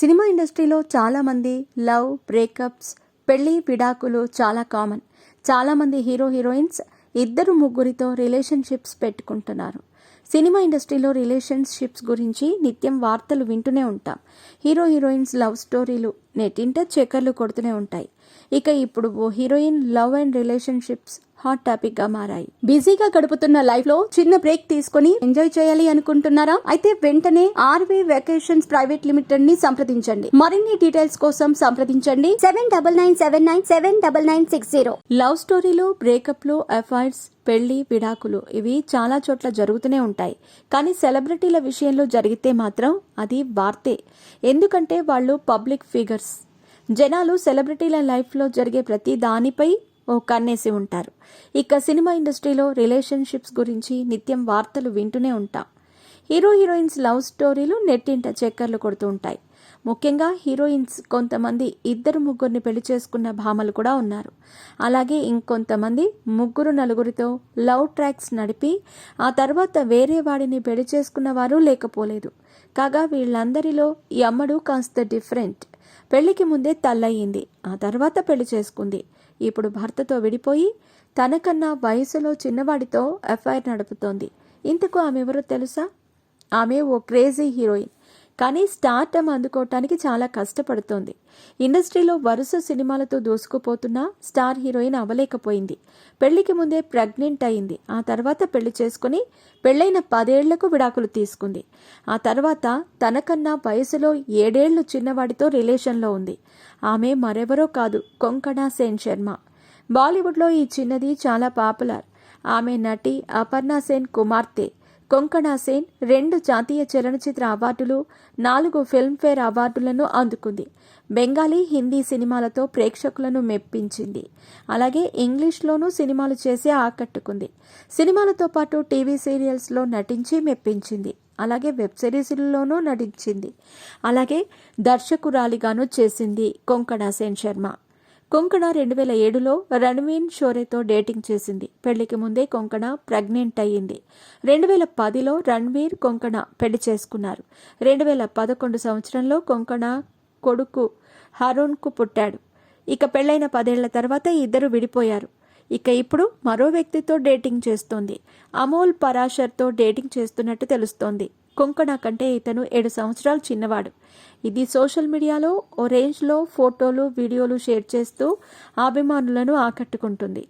Cinema ఇండస్ట్రీలో చాలామంది love, breakups, పెళ్లి, విడాకులు చాలా కామన్. చాలామంది హీరో హీరోయిన్స్ ఇద్దరు ముగ్గురితో రిలేషన్షిప్స్ పెట్టుకుంటున్నారు. సినిమా ఇండస్ట్రీలో రిలేషన్షిప్స్ గురించి నిత్యం వార్తలు వింటూనే ఉంటాం. హీరో హీరోయిన్స్ లవ్ స్టోరీలు నెట్టింట చక్కర్లు కొడుతూనే ఉంటాయి. ఇక ఇప్పుడు ఓ heroine love and relationships hot topic గా మారాయి. బిజీగా గడుపుతున్న లైఫ్ లో చిన్న బ్రేక్ తీసుకుని ఎంజాయ్ చేయాలి అనుకుంటున్నారా? అయితే వెంటనే ఆర్వీ వెకేషన్స్ ప్రైవేట్ లిమిటెడ్ ని సంప్రదించండి. మరిన్ని డీటెయిల్స్ కోసం సంప్రదించండి 7997979960. లవ్ స్టోరీలు, బ్రేకప్లు, అఫైర్స్, పెళ్లి, విడాకులు ఇవి చాలా చోట్ల జరుగుతూనే ఉంటాయి. కానీ సెలబ్రిటీల విషయంలో జరిగితే మాత్రం అది వార్తే. ఎందుకంటే వాళ్ళు పబ్లిక్ ఫిగర్స్. జనాలు సెలబ్రిటీల లైఫ్లో జరిగే ప్రతి దానిపై ఓ కన్నేసి ఉంటారు. ఇక సినిమా ఇండస్ట్రీలో రిలేషన్షిప్స్ గురించి నిత్యం వార్తలు వింటూనే ఉంటాం. హీరో హీరోయిన్స్ లవ్ స్టోరీలు నెట్టింట చక్కర్లు కొడుతూ ఉంటాయి. ముఖ్యంగా హీరోయిన్స్ కొంతమంది ఇద్దరు ముగ్గురిని పెళ్లి చేసుకున్న భామలు కూడా ఉన్నారు. అలాగే ఇంకొంతమంది ముగ్గురు నలుగురితో లవ్ ట్రాక్స్ నడిపి ఆ తర్వాత వేరే వాడిని పెళ్లి చేసుకున్న వారు లేకపోలేదు. కాగా వీళ్ళందరిలో ఈ అమ్మడు కాస్త డిఫరెంట్. పెళ్లికి ముందే తల్లయింది, ఆ తర్వాత పెళ్లి చేసుకుంది. ఇప్పుడు భర్తతో విడిపోయి తనకన్నా వయసులో చిన్నవాడితో అఫైర్ నడుపుతోంది. ఇంతకు ఆమె ఎవరో తెలుసా? ఆమె ఓ క్రేజీ హీరోయిన్. కానీ స్టార్డమ్ అందుకోవటానికి చాలా కష్టపడుతోంది. ఇండస్ట్రీలో వరుస సినిమాలతో దూసుకుపోతున్న స్టార్ హీరోయిన్ అవ్వలేకపోయింది. పెళ్లికి ముందే ప్రెగ్నెంట్ అయింది. ఆ తర్వాత పెళ్లి చేసుకుని పెళ్లైన 10 ఏళ్లకు విడాకులు తీసుకుంది. ఆ తర్వాత తనకన్నా వయసులో 7 ఏళ్లు చిన్నవాడితో రిలేషన్లో ఉంది. ఆమె మరెవరో కాదు, కొంకణా సేన్ శర్మ. బాలీవుడ్లో ఈ చిన్నది చాలా పాపులర్. ఆమె నటి అపర్ణ సేన్ కుమార్తె. కొంకణా సేన్ 2 జాతీయ చలనచిత్ర అవార్డులు, 4 ఫిల్మ్ఫేర్ అవార్డులను అందుకుంది. బెంగాలీ, హిందీ సినిమాలతో ప్రేక్షకులను మెప్పించింది. అలాగే ఇంగ్లీష్లోనూ సినిమాలు చేసి ఆకట్టుకుంది. సినిమాలతో పాటు టీవీ సీరియల్స్లో నటించి మెప్పించింది. అలాగే వెబ్ సిరీస్లోనూ నటించింది. అలాగే దర్శకురాలిగాను చేసింది కొంకణా సేన్ శర్మ. కొంకణ 2007లో రణ్వీర్ షోరేతో డేటింగ్ చేసింది. పెళ్లికి ముందే కొంకణ ప్రెగ్నెంట్ అయ్యింది. 2010లో రణ్వీర్, కొంకణ పెళ్లి చేసుకున్నారు. 2011 సంవత్సరంలో కొంకణ కొడుకు హరుణ్కు పుట్టాడు. ఇక పెళ్లైన 10 ఏళ్ల తర్వాత ఇద్దరు విడిపోయారు. ఇక ఇప్పుడు మరో వ్యక్తితో డేటింగ్ చేస్తోంది. అమోల్ పరాశర్తో డేటింగ్ చేస్తున్నట్టు తెలుస్తోంది. కొంకణ కంటే ఇతను 7 సంవత్సరాలు చిన్నవాడు. ఇది సోషల్ మీడియాలో ఓ రేంజ్లో ఫోటోలు, వీడియోలు షేర్ చేస్తూ అభిమానులను ఆకట్టుకుంటుంది.